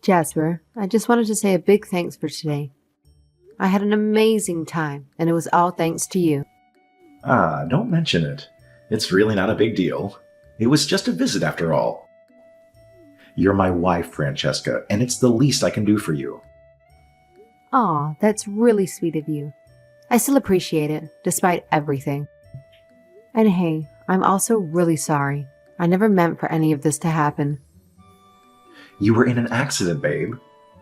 Jasper, I just wanted to say a big thanks for today. I had an amazing time, and it was all thanks to you. Ah, don't mention it. It's really not a big deal. It was just a visit after all. You're my wife, Francesca, and it's the least I can do for you. Aw, that's really sweet of you. I still appreciate it, despite everything. And hey, I'm also really sorry. I never meant for any of this to happen. You were in an accident, babe.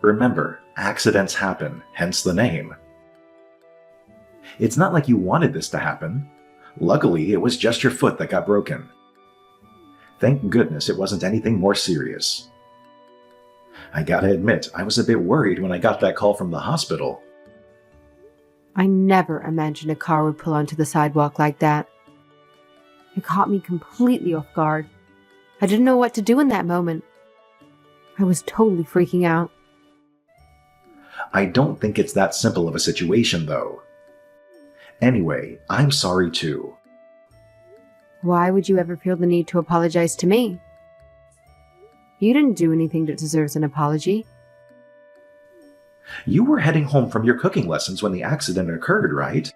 Remember, accidents happen, hence the name. It's not like you wanted this to happen. Luckily, it was just your foot that got broken. Thank goodness it wasn't anything more serious. I gotta admit, I was a bit worried when I got that call from the hospital. I never imagined a car would pull onto the sidewalk like that. It caught me completely off guard. I didn't know what to do in that moment. I was totally freaking out. I don't think it's that simple of a situation, though. Anyway, I'm sorry too. Why would you ever feel the need to apologize to me? You didn't do anything that deserves an apology. You were heading home from your cooking lessons when the accident occurred, right?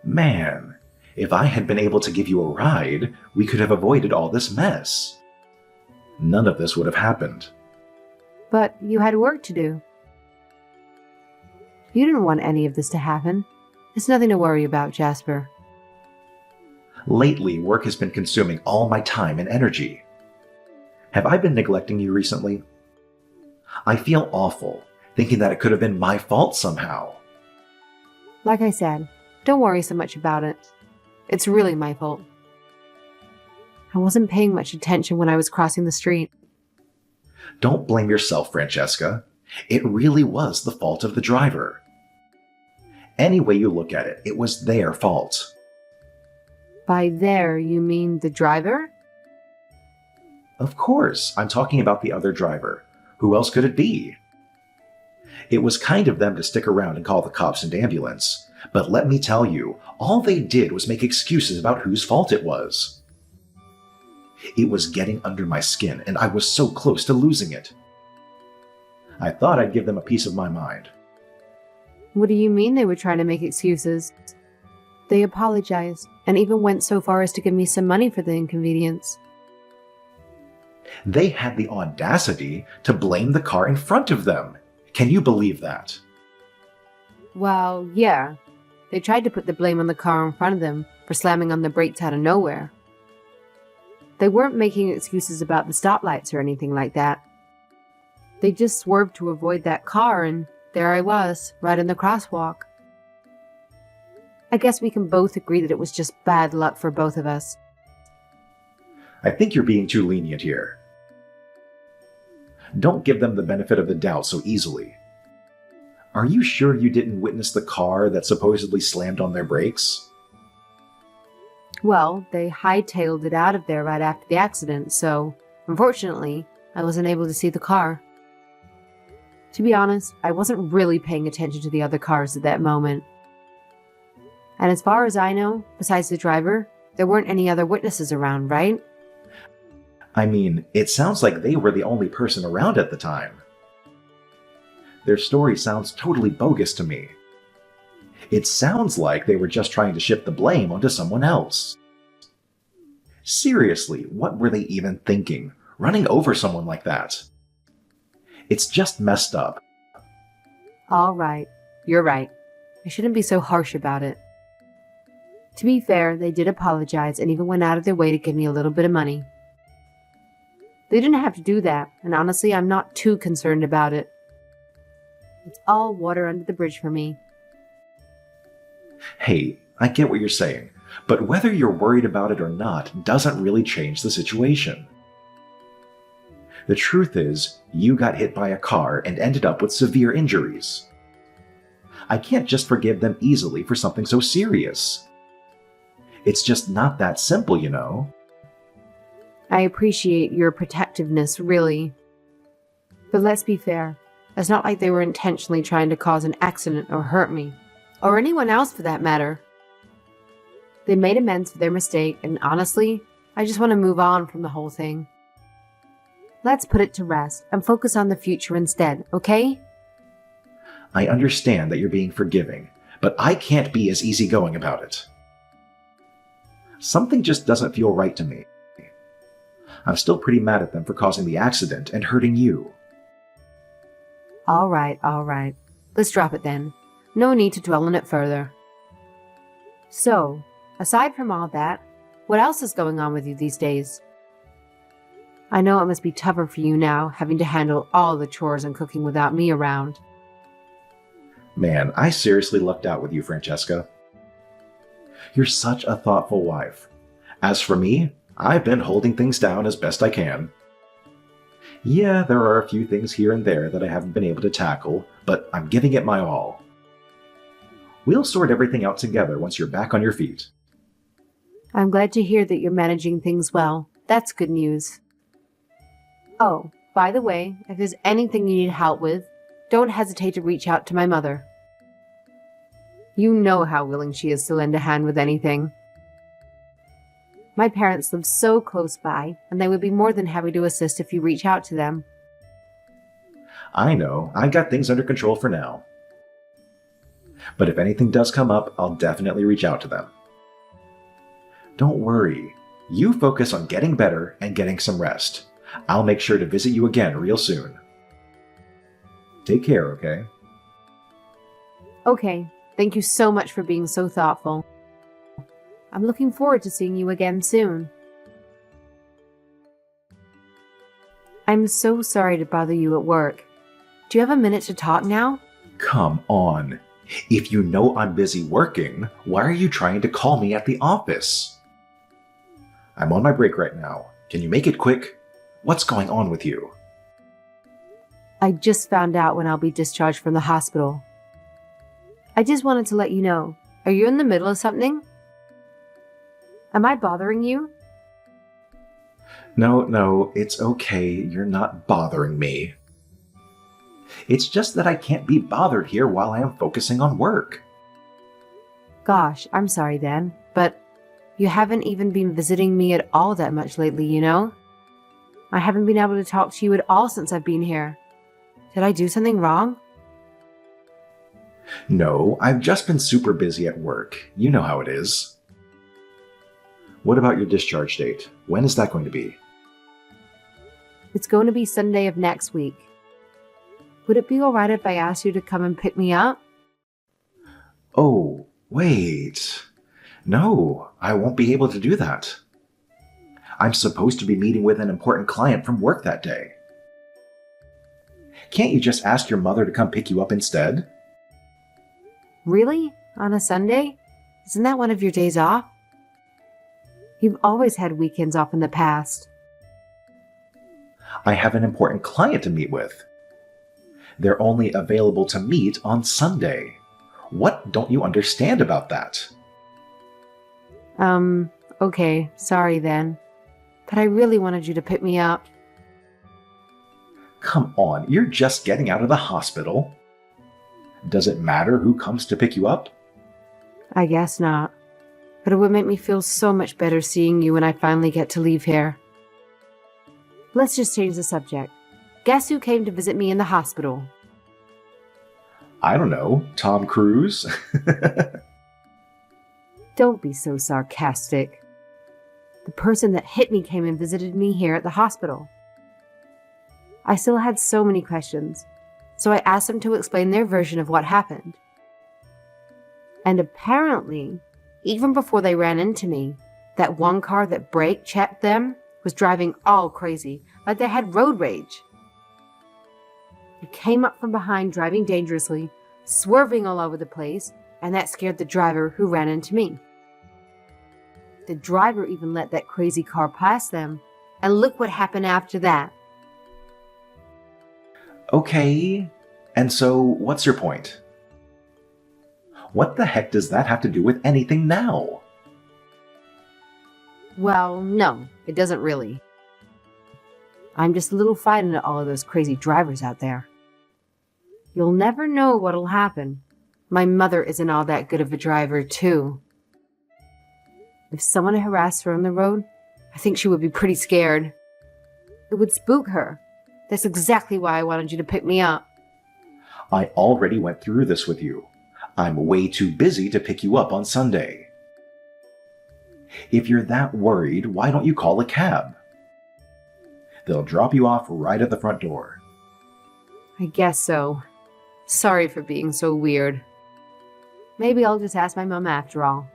Man, if I had been able to give you a ride, we could have avoided all this mess. None of this would have happened. But you had work to do. You didn't want any of this to happen. It's nothing to worry about, Jasper. Lately, work has been consuming all my time and energy. Have I been neglecting you recently? I feel awful, thinking that it could have been my fault somehow. Like I said, don't worry so much about it. It's really my fault. I wasn't paying much attention when I was crossing the street. Don't blame yourself, Francesca. It really was the fault of the driver. Any way you look at it, it was their fault. By there, you mean the driver? Of course, I'm talking about the other driver. Who else could it be? It was kind of them to stick around and call the cops and ambulance, but let me tell you, all they did was make excuses about whose fault it was. It was getting under my skin, and I was so close to losing it. I thought I'd give them a piece of my mind. What do you mean they were trying to make excuses? They apologized, and even went so far as to give me some money for the inconvenience. They had the audacity to blame the car in front of them. Can you believe that? Well, yeah. They tried to put the blame on the car in front of them for slamming on the brakes out of nowhere. They weren't making excuses about the stoplights or anything like that. They just swerved to avoid that car, and there I was, right in the crosswalk. I guess we can both agree that it was just bad luck for both of us. I think you're being too lenient here. Don't give them the benefit of the doubt so easily. Are you sure you didn't witness the car that supposedly slammed on their brakes? Well, they hightailed it out of there right after the accident, so unfortunately, I wasn't able to see the car. To be honest, I wasn't really paying attention to the other cars at that moment. And as far as I know, besides the driver, there weren't any other witnesses around, right? I mean, it sounds like they were the only person around at the time. Their story sounds totally bogus to me. It sounds like they were just trying to shift the blame onto someone else. Seriously, what were they even thinking, running over someone like that? It's just messed up. All right, you're right. I shouldn't be so harsh about it. To be fair, they did apologize and even went out of their way to give me a little bit of money. They didn't have to do that, and honestly, I'm not too concerned about it. It's all water under the bridge for me. Hey, I get what you're saying, but whether you're worried about it or not doesn't really change the situation. The truth is, you got hit by a car and ended up with severe injuries. I can't just forgive them easily for something so serious. It's just not that simple, you know. I appreciate your protectiveness, really. But let's be fair. It's not like they were intentionally trying to cause an accident or hurt me. Or anyone else for that matter. They made amends for their mistake, and honestly, I just want to move on from the whole thing. Let's put it to rest and focus on the future instead, okay? I understand that you're being forgiving, but I can't be as easygoing about it. Something just doesn't feel right to me. I'm still pretty mad at them for causing the accident and hurting you. All right. Let's drop it then. No need to dwell on it further. So, aside from all that, what else is going on with you these days? I know it must be tougher for you now, having to handle all the chores and cooking without me around. Man, I seriously lucked out with you, Francesca. You're such a thoughtful wife. As for me, I've been holding things down as best I can. Yeah, there are a few things here and there that I haven't been able to tackle, but I'm giving it my all. We'll sort everything out together once you're back on your feet. I'm glad to hear that you're managing things well. That's good news. Oh, by the way, if there's anything you need help with, don't hesitate to reach out to my mother. You know how willing she is to lend a hand with anything. My parents live so close by, and they would be more than happy to assist if you reach out to them. I know, I've got things under control for now. But if anything does come up, I'll definitely reach out to them. Don't worry. You focus on getting better and getting some rest. I'll make sure to visit you again real soon. Take care, okay? Okay, thank you so much for being so thoughtful. I'm looking forward to seeing you again soon. I'm so sorry to bother you at work. Do you have a minute to talk now? Come on. If you know I'm busy working, why are you trying to call me at the office? I'm on my break right now. Can you make it quick? What's going on with you? I just found out when I'll be discharged from the hospital. I just wanted to let you know. Are you in the middle of something? Am I bothering you? No, it's okay. You're not bothering me. It's just that I can't be bothered here while I am focusing on work. Gosh, I'm sorry then, but you haven't even been visiting me at all that much lately, you know? I haven't been able to talk to you at all since I've been here. Did I do something wrong? No, I've just been super busy at work. You know how it is. What about your discharge date? When is that going to be? It's going to be Sunday of next week. Would it be alright if I asked you to come and pick me up? Oh, wait. No, I won't be able to do that. I'm supposed to be meeting with an important client from work that day. Can't you just ask your mother to come pick you up instead? Really? On a Sunday? Isn't that one of your days off? You've always had weekends off in the past. I have an important client to meet with. They're only available to meet on Sunday. What don't you understand about that? Okay, sorry then. But I really wanted you to pick me up. Come on, you're just getting out of the hospital. Does it matter who comes to pick you up? I guess not. But it would make me feel so much better seeing you when I finally get to leave here. Let's just change the subject. Guess who came to visit me in the hospital? I don't know, Tom Cruise? Don't be so sarcastic. The person that hit me came and visited me here at the hospital. I still had so many questions, so I asked them to explain their version of what happened. And apparently, even before they ran into me, that one car that brake checked them was driving all crazy, like they had road rage. He came up from behind driving dangerously, swerving all over the place, and that scared the driver who ran into me. The driver even let that crazy car pass them, and look what happened after that. Okay, and so what's your point? What the heck does that have to do with anything now? Well, no, it doesn't really. I'm just a little frightened at all of those crazy drivers out there. You'll never know what'll happen. My mother isn't all that good of a driver, too. If someone harassed her on the road, I think she would be pretty scared. It would spook her. That's exactly why I wanted you to pick me up. I already went through this with you. I'm way too busy to pick you up on Sunday. If you're that worried, why don't you call a cab? They'll drop you off right at the front door. I guess so. Sorry for being so weird. Maybe I'll just ask my mom after all.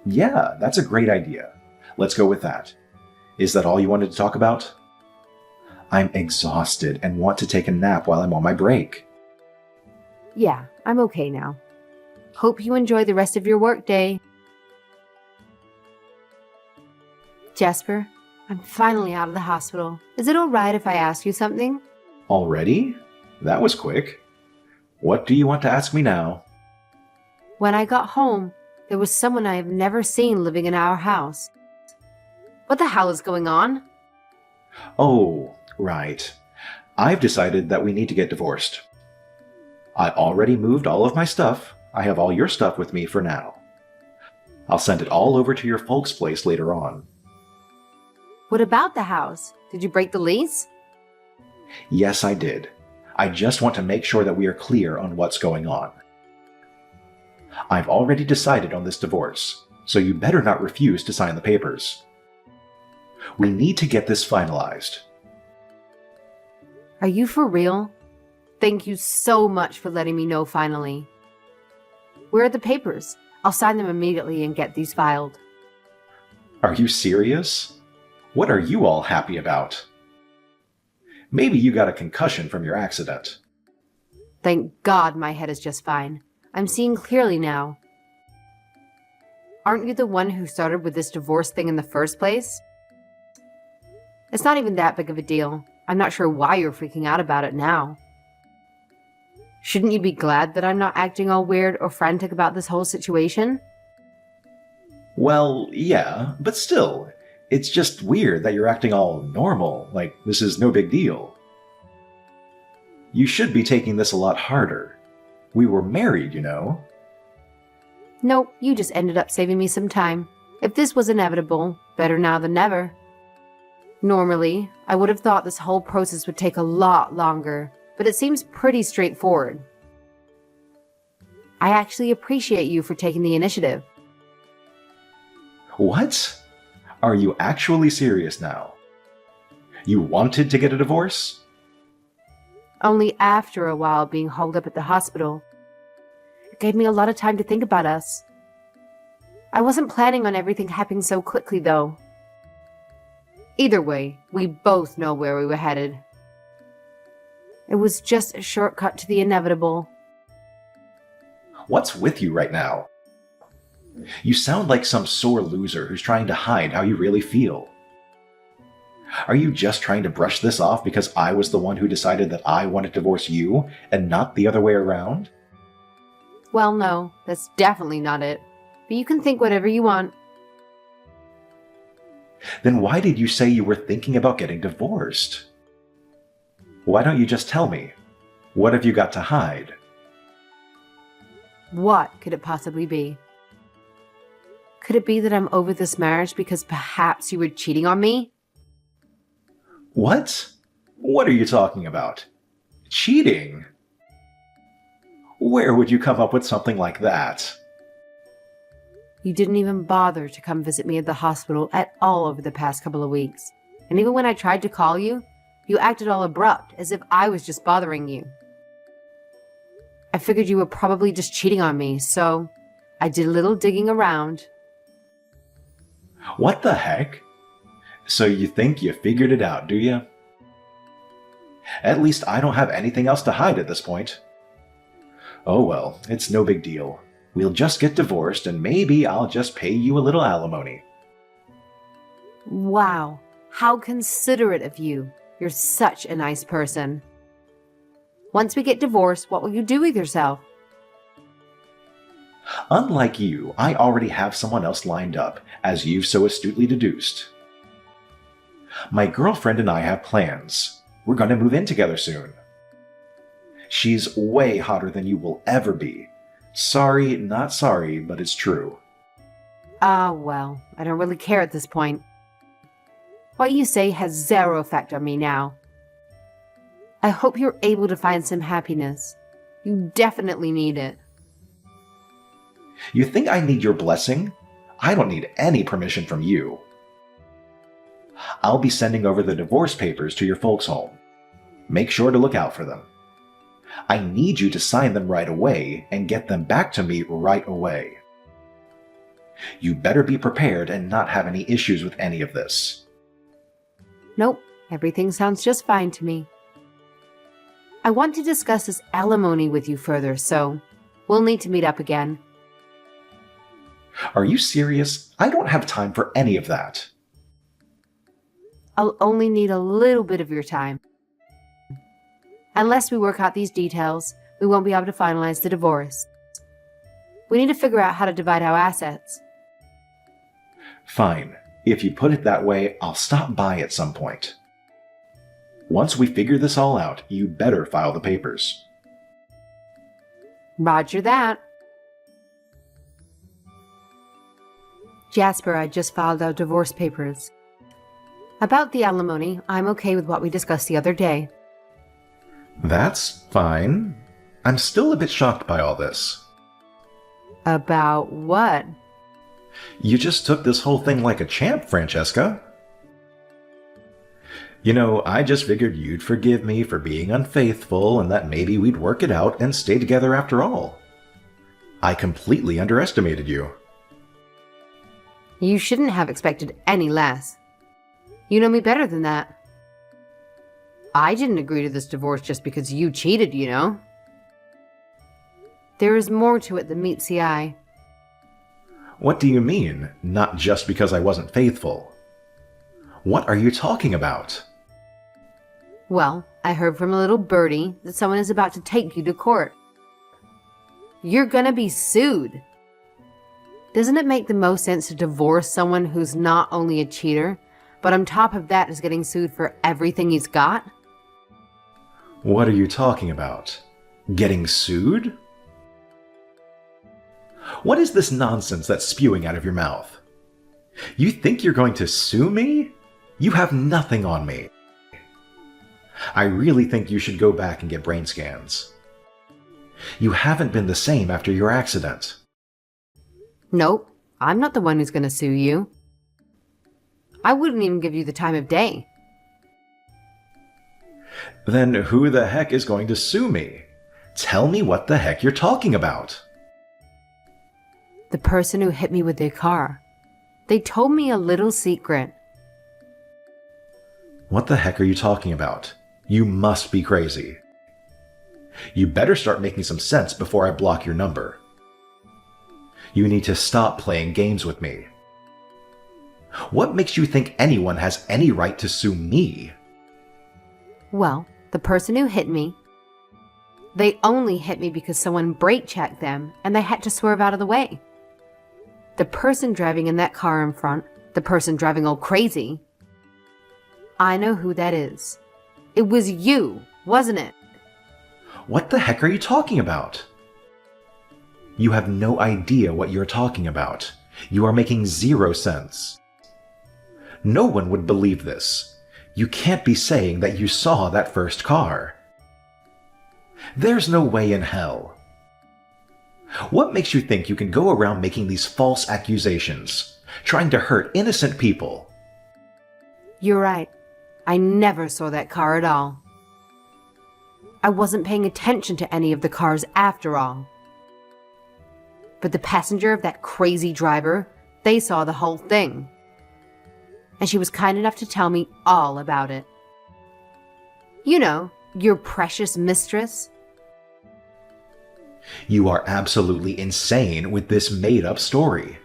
Yeah, that's a great idea. Let's go with that. Is that all you wanted to talk about? I'm exhausted and want to take a nap while I'm on my break. Yeah, I'm okay now. Hope you enjoy the rest of your workday. Jasper, I'm finally out of the hospital. Is it all right if I ask you something? Already? That was quick. What do you want to ask me now? When I got home, there was someone I have never seen living in our house. What the hell is going on? Oh, right. I've decided that we need to get divorced. I already moved all of my stuff. I have all your stuff with me for now. I'll send it all over to your folks' place later on. What about the house? Did you break the lease? Yes, I did. I just want to make sure that we are clear on what's going on. I've already decided on this divorce, so you better not refuse to sign the papers. We need to get this finalized. Are you for real? Thank you so much for letting me know finally. Where are the papers? I'll sign them immediately and get these filed. Are you serious? What are you all happy about? Maybe you got a concussion from your accident. Thank God my head is just fine. I'm seeing clearly now. Aren't you the one who started with this divorce thing in the first place? It's not even that big of a deal. I'm not sure why you're freaking out about it now. Shouldn't you be glad that I'm not acting all weird or frantic about this whole situation? Well, yeah, but still, it's just weird that you're acting all normal, like this is no big deal. You should be taking this a lot harder. We were married, you know. Nope, you just ended up saving me some time. If this was inevitable, better now than never. Normally, I would have thought this whole process would take a lot longer, but it seems pretty straightforward. I actually appreciate you for taking the initiative. What? Are you actually serious now? You wanted to get a divorce? Only after a while being holed up at the hospital. It gave me a lot of time to think about us. I wasn't planning on everything happening so quickly, though. Either way, we both know where we were headed. It was just a shortcut to the inevitable. What's with you right now? You sound like some sore loser who's trying to hide how you really feel. Are you just trying to brush this off because I was the one who decided that I wanted to divorce you and not the other way around? Well, no, that's definitely not it. But you can think whatever you want. Then why did you say you were thinking about getting divorced? Why don't you just tell me? What have you got to hide? What could it possibly be? Could it be that I'm over this marriage because perhaps you were cheating on me? What? What are you talking about? Cheating? Where would you come up with something like that? You didn't even bother to come visit me at the hospital at all over the past couple of weeks. And even when I tried to call you, you acted all abrupt, as if I was just bothering you. I figured you were probably just cheating on me, so I did a little digging around. What the heck? So you think you figured it out, do you? At least I don't have anything else to hide at this point. Oh well, it's no big deal. We'll just get divorced and maybe I'll just pay you a little alimony. Wow, how considerate of you. You're such a nice person. Once we get divorced, what will you do with yourself? Unlike you, I already have someone else lined up, as you've so astutely deduced. My girlfriend and I have plans. We're going to move in together soon. She's way hotter than you will ever be. Sorry, not sorry, but it's true. Ah, well, I don't really care at this point. What you say has zero effect on me now. I hope you're able to find some happiness. You definitely need it. You think I need your blessing? I don't need any permission from you. I'll be sending over the divorce papers to your folks' home. Make sure to look out for them. I need you to sign them right away and get them back to me right away. You better be prepared and not have any issues with any of this. Nope, everything sounds just fine to me. I want to discuss this alimony with you further, so we'll need to meet up again. Are you serious? I don't have time for any of that. I'll only need a little bit of your time. Unless we work out these details, we won't be able to finalize the divorce. We need to figure out how to divide our assets. Fine. If you put it that way, I'll stop by at some point. Once we figure this all out, you better file the papers. Roger that. Jasper, I just filed our divorce papers. About the alimony, I'm okay with what we discussed the other day. That's fine. I'm still a bit shocked by all this. About what? You just took this whole thing like a champ, Francesca. You know, I just figured you'd forgive me for being unfaithful and that maybe we'd work it out and stay together after all. I completely underestimated you. You shouldn't have expected any less. You know me better than that. I didn't agree to this divorce just because you cheated, you know. There is more to it than meets the eye. What do you mean, not just because I wasn't faithful? What are you talking about? Well, I heard from a little birdie that someone is about to take you to court. You're gonna be sued. Doesn't it make the most sense to divorce someone who's not only a cheater, but on top of that is getting sued for everything he's got? What are you talking about? Getting sued? What is this nonsense that's spewing out of your mouth? You think you're going to sue me? You have nothing on me. I really think you should go back and get brain scans. You haven't been the same after your accident. Nope, I'm not the one who's gonna sue you. I wouldn't even give you the time of day. Then who the heck is going to sue me? Tell me what the heck you're talking about. The person who hit me with their car. They told me a little secret. What the heck are you talking about? You must be crazy. You better start making some sense before I block your number. You need to stop playing games with me. What makes you think anyone has any right to sue me? Well, the person who hit me, they only hit me because someone brake checked them and they had to swerve out of the way. The person driving in that car in front, the person driving all crazy, I know who that is. It was you, wasn't it? What the heck are you talking about? You have no idea what you're talking about. You are making zero sense. No one would believe this. You can't be saying that you saw that first car. There's no way in hell. What makes you think you can go around making these false accusations, trying to hurt innocent people? You're right. I never saw that car at all. I wasn't paying attention to any of the cars after all. But the passenger of that crazy driver, they saw the whole thing. And she was kind enough to tell me all about it. You know, your precious mistress. You are absolutely insane with this made-up story.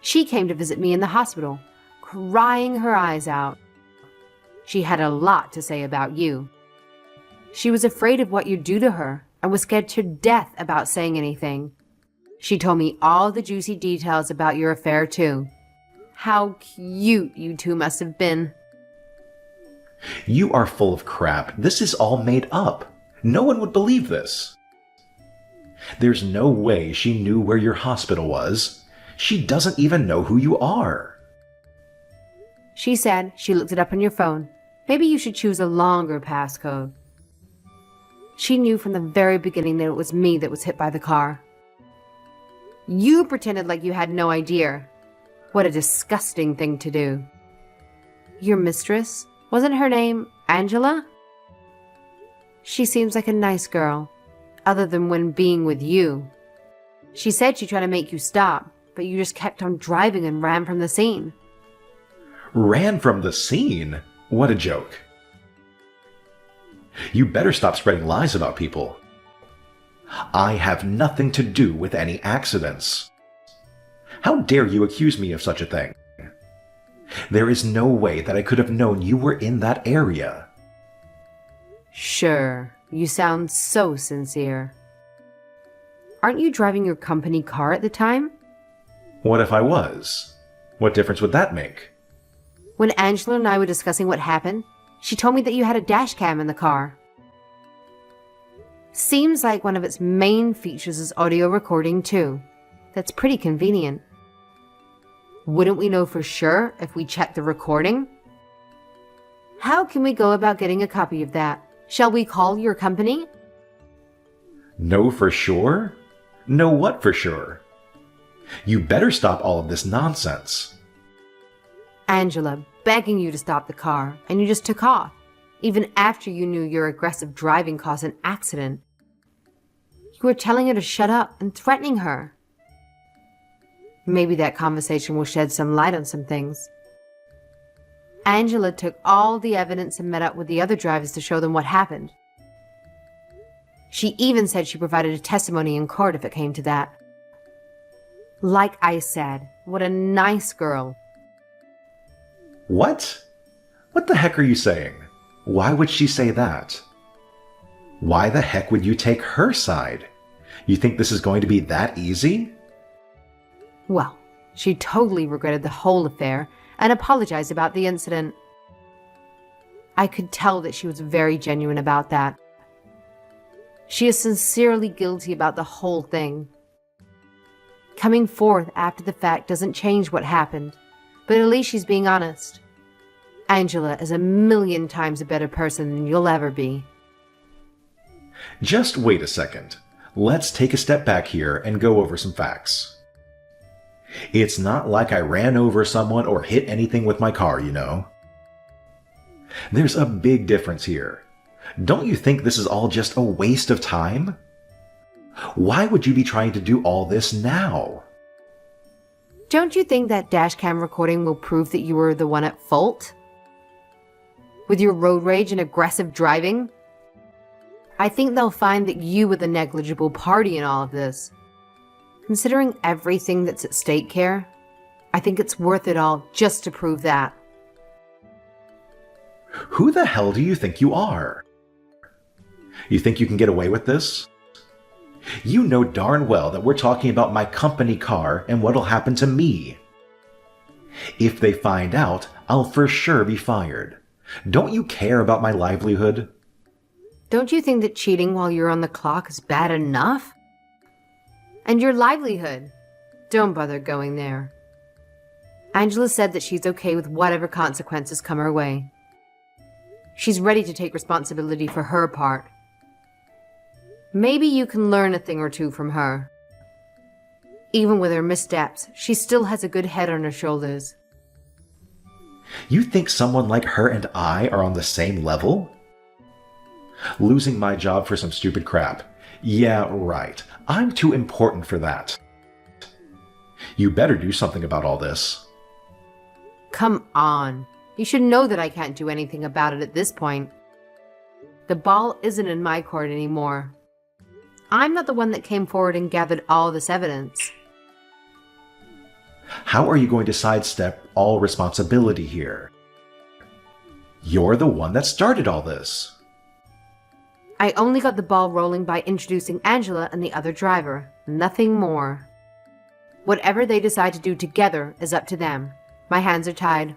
She came to visit me in the hospital, crying her eyes out. She had a lot to say about you. She was afraid of what you'd do to her and was scared to death about saying anything. She told me all the juicy details about your affair, too. How cute you two must have been. You are full of crap. This is all made up. No one would believe this. There's no way she knew where your hospital was. She doesn't even know who you are. She said she looked it up on your phone. Maybe you should choose a longer passcode. She knew from the very beginning that it was me that was hit by the car. You pretended like you had no idea. What a disgusting thing to do. Your mistress? Wasn't her name Angela? She seems like a nice girl, other than when being with you. She said she tried to make you stop, but you just kept on driving and ran from the scene. Ran from the scene? What a joke. You better stop spreading lies about people. I have nothing to do with any accidents. How dare you accuse me of such a thing? There is no way that I could have known you were in that area. Sure, you sound so sincere. Aren't you driving your company car at the time? What if I was? What difference would that make? When Angela and I were discussing what happened, she told me that you had a dash cam in the car. Seems like one of its main features is audio recording too. That's pretty convenient. Wouldn't we know for sure if we checked the recording? How can we go about getting a copy of that? Shall we call your company? Know for sure? Know what for sure? You better stop all of this nonsense. Angela begging you to stop the car, and you just took off, even after you knew your aggressive driving caused an accident. You were telling her to shut up and threatening her. Maybe that conversation will shed some light on some things. Angela took all the evidence and met up with the other drivers to show them what happened. She even said she provided a testimony in court if it came to that. Like I said, what a nice girl. What? What the heck are you saying? Why would she say that? Why the heck would you take her side? You think this is going to be that easy? Well, she totally regretted the whole affair and apologized about the incident. I could tell that she was very genuine about that. She is sincerely guilty about the whole thing. Coming forth after the fact doesn't change what happened, but at least she's being honest. Angela is 1,000,000 times a better person than you'll ever be. Just wait a second. Let's take a step back here and go over some facts. It's not like I ran over someone or hit anything with my car, you know. There's a big difference here. Don't you think this is all just a waste of time? Why would you be trying to do all this now? Don't you think that dashcam recording will prove that you were the one at fault? With your road rage and aggressive driving? I think they'll find that you were the negligible party in all of this. Considering everything that's at stake here, I think it's worth it all just to prove that. Who the hell do you think you are? You think you can get away with this? You know darn well that we're talking about my company car and what'll happen to me. If they find out, I'll for sure be fired. Don't you care about my livelihood? Don't you think that cheating while you're on the clock is bad enough? And your livelihood? Don't bother going there. Angela said that she's okay with whatever consequences come her way. She's ready to take responsibility for her part. Maybe you can learn a thing or two from her. Even with her missteps, she still has a good head on her shoulders. You think someone like her and I are on the same level? Losing my job for some stupid crap. Yeah, right. I'm too important for that. You better do something about all this. Come on. You should know that I can't do anything about it at this point. The ball isn't in my court anymore. I'm not the one that came forward and gathered all this evidence. How are you going to sidestep all responsibility here? You're the one that started all this. I only got the ball rolling by introducing Angela and the other driver, nothing more. Whatever they decide to do together is up to them. My hands are tied.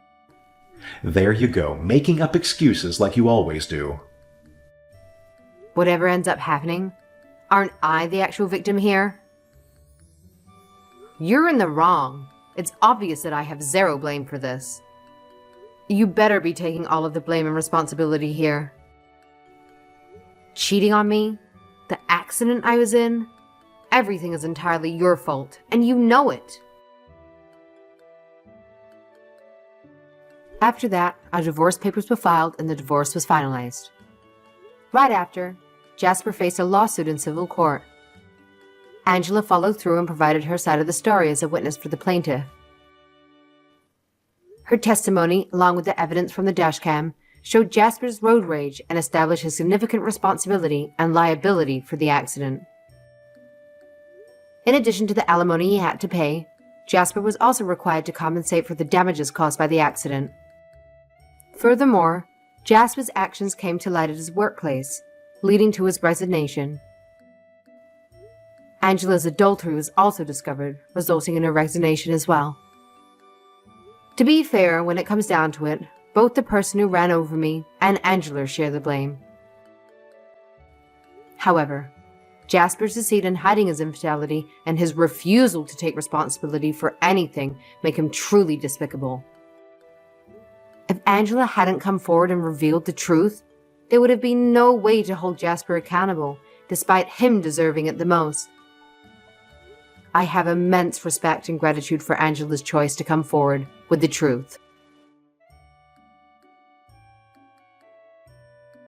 There you go, making up excuses like you always do. Whatever ends up happening, aren't I the actual victim here? You're in the wrong. It's obvious that I have zero blame for this. You better be taking all of the blame and responsibility here. Cheating on me? The accident I was in? Everything is entirely your fault, and you know it. After that, our divorce papers were filed and the divorce was finalized. Right after, Jasper faced a lawsuit in civil court. Angela followed through and provided her side of the story as a witness for the plaintiff. Her testimony, along with the evidence from the dashcam, showed Jasper's road rage and established his significant responsibility and liability for the accident. In addition to the alimony he had to pay, Jasper was also required to compensate for the damages caused by the accident. Furthermore, Jasper's actions came to light at his workplace, leading to his resignation. Angela's adultery was also discovered, resulting in her resignation as well. To be fair, when it comes down to it, both the person who ran over me and Angela share the blame. However, Jasper's deceit in hiding his infidelity and his refusal to take responsibility for anything make him truly despicable. If Angela hadn't come forward and revealed the truth, there would have been no way to hold Jasper accountable, despite him deserving it the most. I have immense respect and gratitude for Angela's choice to come forward with the truth.